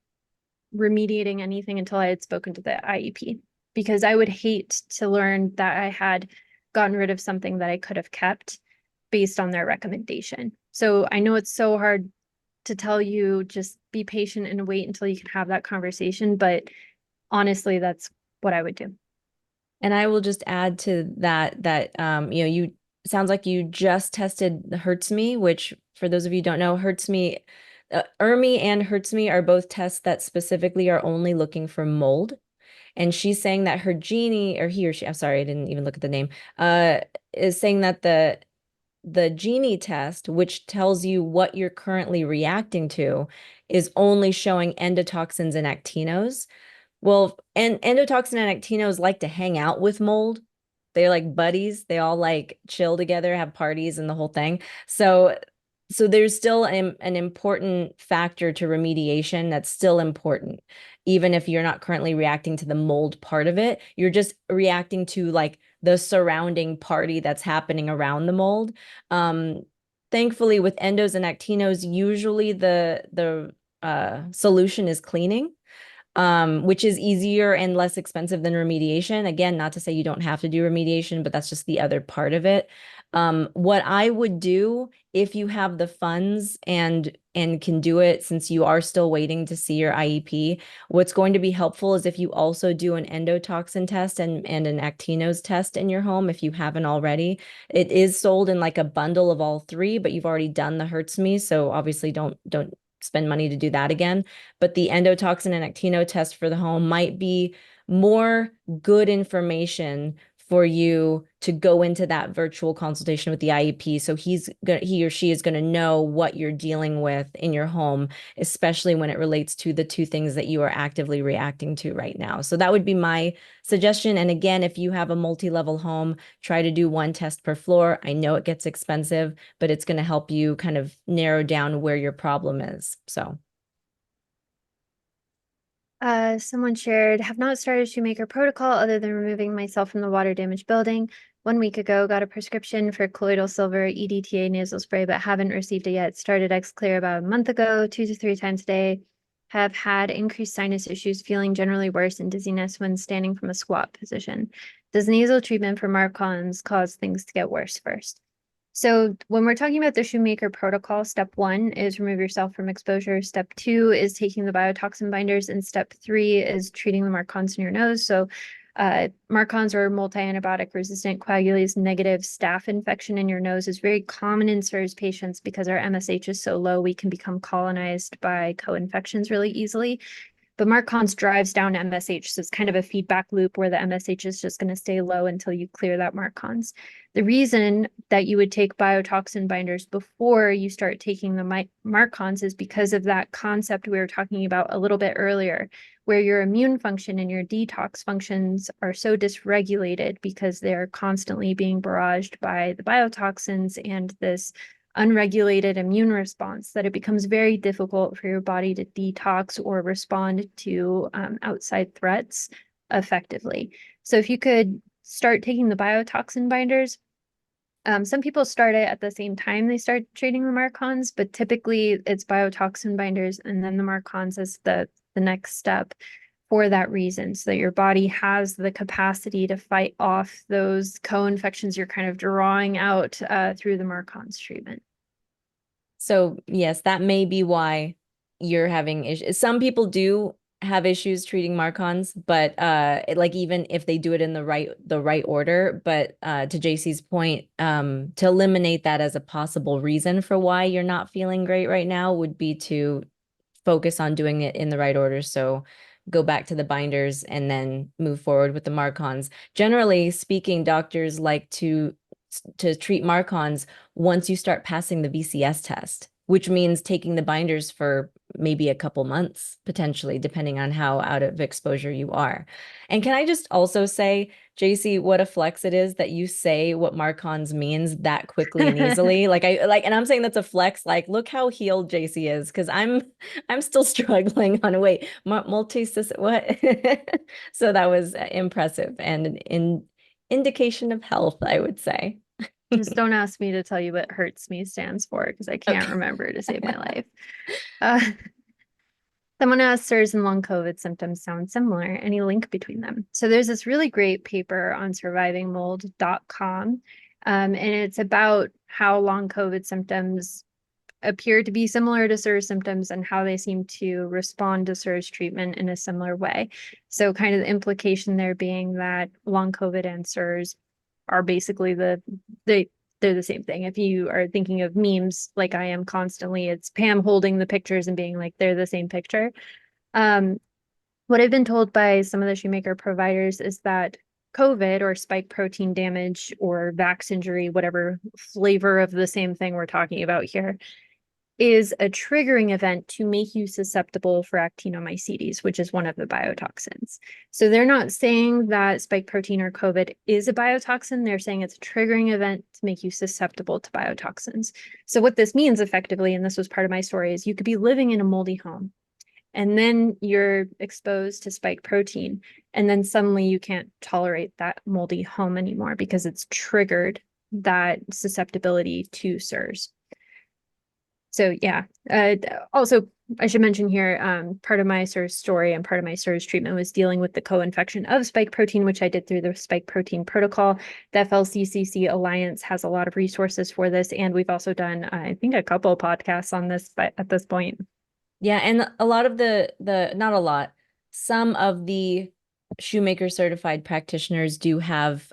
remediating anything until I had spoken to the IEP, because I would hate to learn that I had gotten rid of something that I could have kept based on their recommendation. So I know it's so hard to tell you just be patient and wait until you can have that conversation, but honestly, that's what I would do. And I will just add to that you sounds like you just tested the Hurts Me, which for those of you who don't know, Hurts Me, ERMI and Hurts Me are both tests that specifically are only looking for mold. And she's saying that her Genie, or he or she, I'm sorry, I didn't even look at the name, is saying that the Genie test, which tells you what you're currently reacting to, is only showing endotoxins and actinos. Well, and endotoxin and actinos like to hang out with mold. They're like buddies. They all like chill together, have parties and the whole thing. So there's still an important factor to remediation that's still important. Even if you're not currently reacting to the mold part of it, you're just reacting to like the surrounding party that's happening around the mold. Um, Thankfully, with endos and actinos, usually the solution is cleaning, which is easier and less expensive than remediation. Again, not to say you don't have to do remediation, but that's just the other part of it. What I would do if you have the funds and can do it, since you are still waiting to see your IEP, what's going to be helpful is if you also do an endotoxin test and an actinos test in your home if you haven't already. It is sold in like a bundle of all three, but you've already done the Hurts Me, so obviously don't spend money to do that again. But the endotoxin and actino test for the home might be more good information for you to go into that virtual consultation with the IEP. So he or she is going to know what you're dealing with in your home, especially when it relates to the two things that you are actively reacting to right now. So that would be my suggestion. And again, if you have a multi-level home, try to do one test per floor. I know it gets expensive, but it's going to help you kind of narrow down where your problem is. So Someone shared, have not started Shoemaker protocol other than removing myself from the water damaged building. 1 week ago, got a prescription for colloidal silver EDTA nasal spray, but haven't received it yet. Started Xclear about a month ago, 2 to 3 times a day. Have had increased sinus issues, feeling generally worse and dizziness when standing from a squat position. Does nasal treatment for Marcons cause things to get worse first? So when we're talking about the Shoemaker protocol, step 1 is remove yourself from exposure. Step 2 is taking the biotoxin binders. And step 3 is treating the Marcons in your nose. So Marcons or multi-antibiotic resistant coagulase negative staph infection in your nose is very common in CIRS patients because our MSH is so low, we can become colonized by co-infections really easily. But Marcons drives down MSH, so it's kind of a feedback loop where the MSH is just going to stay low until you clear that Marcons. The reason that you would take biotoxin binders before you start taking the Marcons is because of that concept we were talking about a little bit earlier, where your immune function and your detox functions are so dysregulated because they're constantly being barraged by the biotoxins and this unregulated immune response that it becomes very difficult for your body to detox or respond to outside threats effectively. So if you could start taking the biotoxin binders, some people start it at the same time they start treating the Marcons, but typically it's biotoxin binders and then the Marcons is the next step for that reason, so that your body has the capacity to fight off those co-infections you're kind of drawing out through the Marcons treatment. So yes, that may be why you're having issues. Some people do have issues treating Marcons, but like even if they do it in the right order, but to Jacie's point, to eliminate that as a possible reason for why you're not feeling great right now would be to focus on doing it in the right order. So go back to the binders and then move forward with the Marcons. Generally speaking, doctors like to treat Marcons once you start passing the BCS test, which means taking the binders for maybe a couple months, potentially, depending on how out of exposure you are. And can I just also say, Jacie, what a flex it is that you say what Marcons means that quickly and easily. And I'm saying that's a flex. Like, look how healed Jacie is, because I'm still struggling on wait, multi-system, what? So that was impressive and an indication of health, I would say. Just don't ask me to tell you what Hurts Me stands for because I can't Okay. remember to save my life. Uh, Someone asked, CIRS and long COVID symptoms sound similar. Any link between them? So there's this really great paper on survivingmold.com, and it's about how long COVID symptoms appear to be similar to CIRS symptoms and how they seem to respond to CIRS treatment in a similar way. So kind of the implication there being that long COVID and CIRS are basically they're the same thing. If you are thinking of memes like I am constantly, it's Pam holding the pictures and being like, they're the same picture. What I've been told by some of the Shoemaker providers is that COVID or spike protein damage or vax injury, whatever flavor of the same thing we're talking about here, is a triggering event to make you susceptible for actinomycetes, which is one of the biotoxins. So they're not saying that spike protein or COVID is a biotoxin. They're saying it's a triggering event to make you susceptible to biotoxins. So what this means effectively, and this was part of my story, is you could be living in a moldy home and then you're exposed to spike protein, and then suddenly you can't tolerate that moldy home anymore because it's triggered that susceptibility to CIRS. So yeah, also I should mention here, part of my CIRS story and part of my CIRS treatment was dealing with the co-infection of spike protein, which I did through the spike protein protocol. The FLCCC Alliance has a lot of resources for this, and we've also done, I think, a couple of podcasts on this, but at this point. Yeah, and a lot of not a lot, some of the Shoemaker certified practitioners do have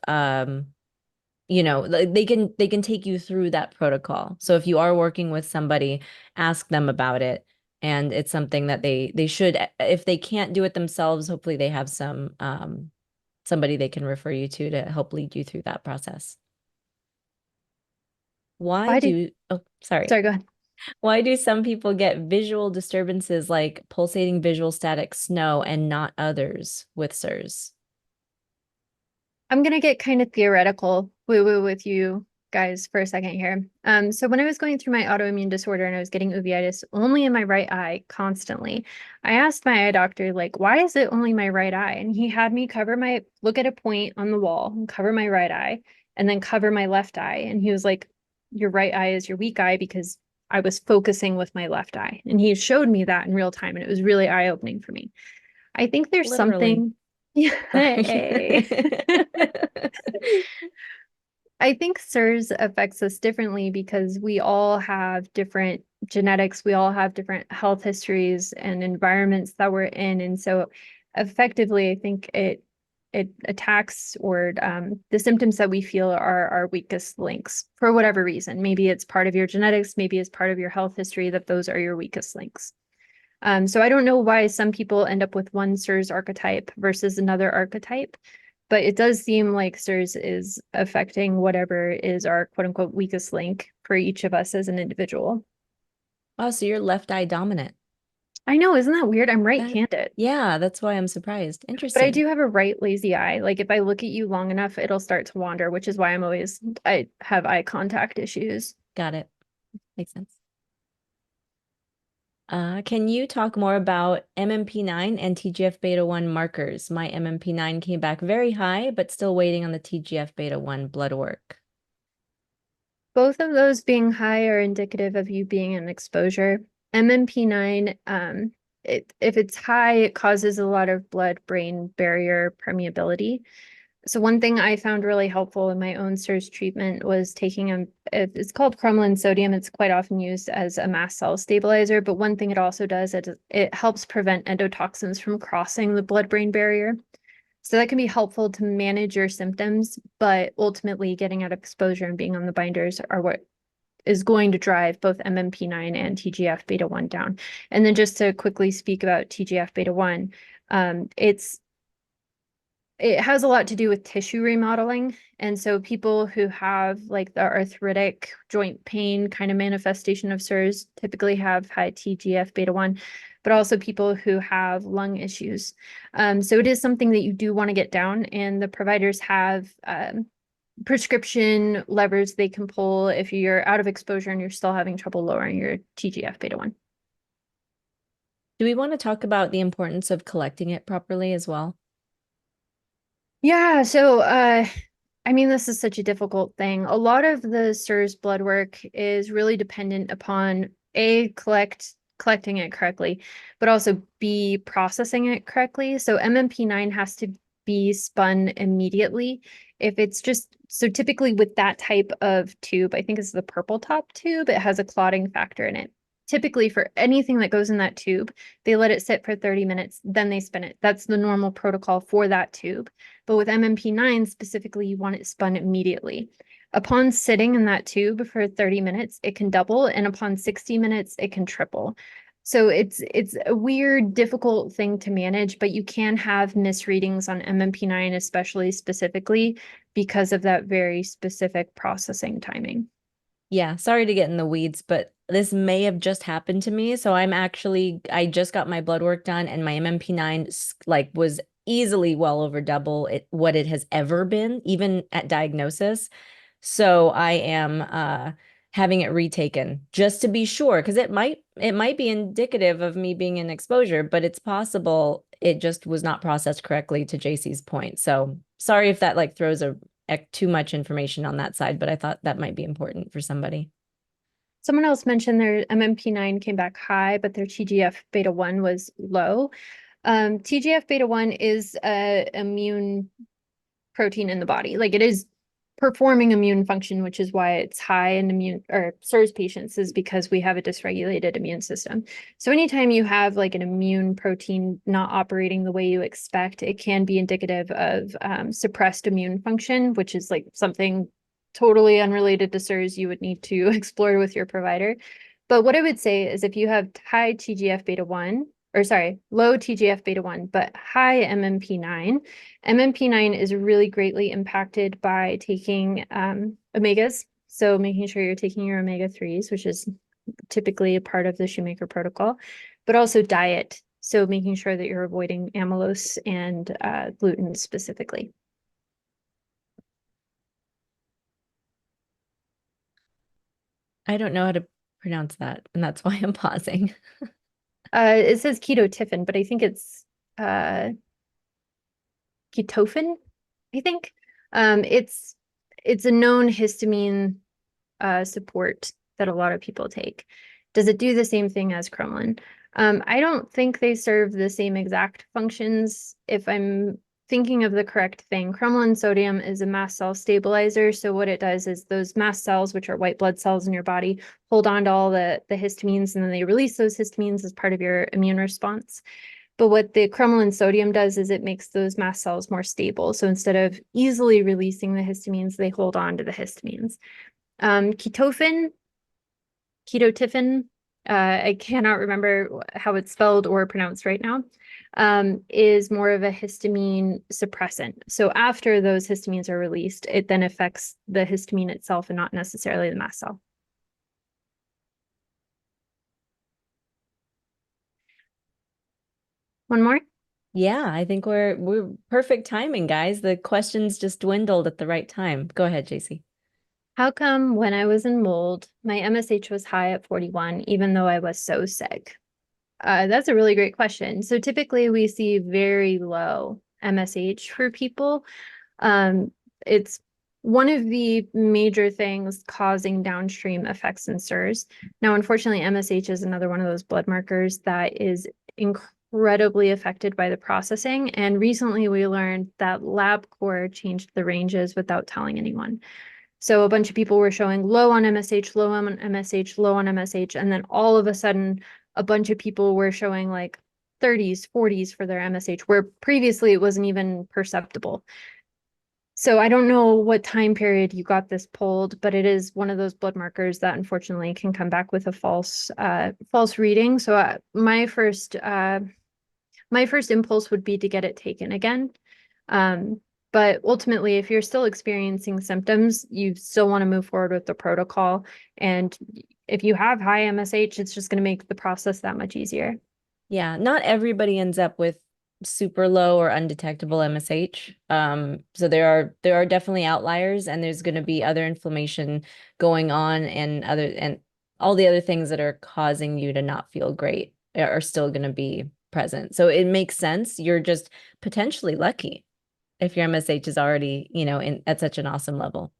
they can take you through that protocol. So if you are working with somebody, ask them about it. And it's something that they should, if they can't do it themselves, hopefully they have somebody they can refer you to help lead you through that process. Sorry. Sorry, go ahead. Why do some people get visual disturbances like pulsating visual static snow and not others with CIRS? I'm going to get kind of theoretical woo-woo with you guys for a second here. So when I was going through my autoimmune disorder and I was getting uveitis only in my right eye constantly, I asked my eye doctor, like, why is it only my right eye? And he had me look at a point on the wall and cover my right eye and then cover my left eye. And he was like, your right eye is your weak eye because I was focusing with my left eye. And he showed me that in real time. And it was really eye-opening for me. I think there's Literally. something. Hey. I think CIRS affects us differently because we all have different genetics, we all have different health histories and environments that we're in. And so effectively, I think it attacks or the symptoms that we feel are our weakest links for whatever reason. Maybe it's part of your genetics, maybe it's part of your health history that those are your weakest links. So I don't know why some people end up with one CIRS archetype versus another archetype, but it does seem like CIRS is affecting whatever is our quote unquote weakest link for each of us as an individual. Oh, so you're left eye dominant. I know, isn't that weird? I'm That, right-handed, yeah, that's why I'm surprised. but I Interesting. do have a right lazy eye. Like if I look at you long enough, it'll start to wander, which is why I have eye contact issues. Got it. Makes sense. Can you talk more about MMP9 and TGF-beta1 markers? My MMP9 came back very high, but still waiting on the TGF-beta1 blood work. Both of those being high are indicative of you being in exposure. MMP9, if it's high, it causes a lot of blood-brain barrier permeability. So one thing I found really helpful in my own CIRS treatment was taking it's called cromolyn sodium. It's quite often used as a mast cell stabilizer, but one thing it also does, it helps prevent endotoxins from crossing the blood-brain barrier. So that can be helpful to manage your symptoms, but ultimately getting out of exposure and being on the binders are what is going to drive both MMP9 and TGF-beta1 down. And then just to quickly speak about TGF-beta1, it has a lot to do with tissue remodeling. And so people who have like the arthritic joint pain kind of manifestation of CIRS typically have high TGF-beta1, but also people who have lung issues. So it is something that you do want to get down, and the providers have prescription levers they can pull if you're out of exposure and you're still having trouble lowering your TGF-beta1. Do we want to talk about the importance of collecting it properly as well? Yeah, so I mean, this is such a difficult thing. A lot of the CIRS blood work is really dependent upon A, collecting it correctly, but also B, processing it correctly. So MMP9 has to be spun immediately. If it's just, so typically with that type of tube, I think it's the purple top tube, it has a clotting factor in it. Typically for anything that goes in that tube, they let it sit for 30 minutes, then they spin it. That's the normal protocol for that tube. But with MMP9 specifically, you want it spun immediately. Upon sitting in that tube for 30 minutes, it can double, and upon 60 minutes, it can triple. So it's a weird, difficult thing to manage, but you can have misreadings on MMP9, especially specifically because of that very specific processing timing. Yeah, sorry to get in the weeds, but this may have just happened to me. So I just got my blood work done and my MMP9 like was easily well over double what it has ever been, even at diagnosis. So I am having it retaken just to be sure, because it might be indicative of me being in exposure, but it's possible it just was not processed correctly, to Jacie's point. So sorry if that like throws too much information on that side, but I thought that might be important for somebody. Someone else mentioned their MMP9 came back high, but their TGF-beta1 was low. TGF-beta1 is a immune protein in the body. Like it is performing immune function, which is why it's high in immune or CIRS patients, is because we have a dysregulated immune system. So anytime you have like an immune protein not operating the way you expect, it can be indicative of suppressed immune function, which is like something totally unrelated to CIRS you would need to explore with your provider. But what I would say is if you have high TGF-beta1, or sorry, low TGF-beta1, but high MMP9, MMP9 is really greatly impacted by taking omegas. So making sure you're taking your omega-3s, which is typically a part of the Shoemaker protocol, but also diet. So making sure that you're avoiding amylose and gluten specifically. I don't know how to pronounce that, and that's why I'm pausing. It says ketotifen, but I think it's ketofen, I think. It's a known histamine support that a lot of people take. Does it do the same thing as cromolyn? I don't think they serve the same exact functions. If I'm thinking of the correct thing, cromolyn sodium is a mast cell stabilizer. So what it does is those mast cells, which are white blood cells in your body, hold on to all the histamines, and then they release those histamines as part of your immune response. But what the cromolyn sodium does is it makes those mast cells more stable. So instead of easily releasing the histamines, they hold on to the histamines. Ketotifen, I cannot remember how it's spelled or pronounced right now, is more of a histamine suppressant. So after those histamines are released, it then affects the histamine itself and not necessarily the mast cell. One more? Yeah, I think we're perfect timing, guys. The questions just dwindled at the right time. Go ahead, Jacie. How come when I was in mold, my MSH was high at 41, even though I was so sick? That's a really great question. So typically we see very low MSH for people. It's one of the major things causing downstream effects in CIRS. Now, unfortunately, MSH is another one of those blood markers that is incredibly affected by the processing. And recently we learned that LabCorp changed the ranges without telling anyone. So a bunch of people were showing low on MSH, low on MSH, low on MSH, and then all of a sudden, a bunch of people were showing like 30s, 40s for their MSH, where previously it wasn't even perceptible. So I don't know what time period you got this pulled, but it is one of those blood markers that unfortunately can come back with a false reading. So my first impulse would be to get it taken again. But ultimately, if you're still experiencing symptoms, you still want to move forward with the protocol. And if you have high MSH, it's just going to make the process that much easier. Yeah, not everybody ends up with super low or undetectable MSH. So there are definitely outliers, and there's going to be other inflammation going on, and all the other things that are causing you to not feel great are still going to be present. So it makes sense. You're just potentially lucky if your MSH is already, at such an awesome level.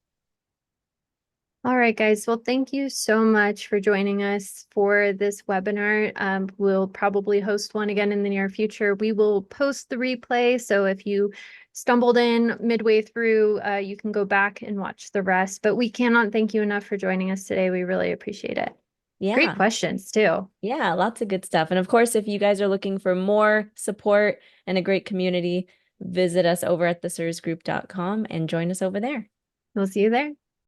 All right, guys. Well, thank you so much for joining us for this webinar. We'll probably host one again in the near future. We will post the replay. So if you stumbled in midway through, you can go back and watch the rest. But we cannot thank you enough for joining us today. We really appreciate it. Great Yeah. questions too. Yeah, lots of good stuff. And of course, if you guys are looking for more support and a great community, visit us over at thesursgroup.com and join us over there. We'll see you there.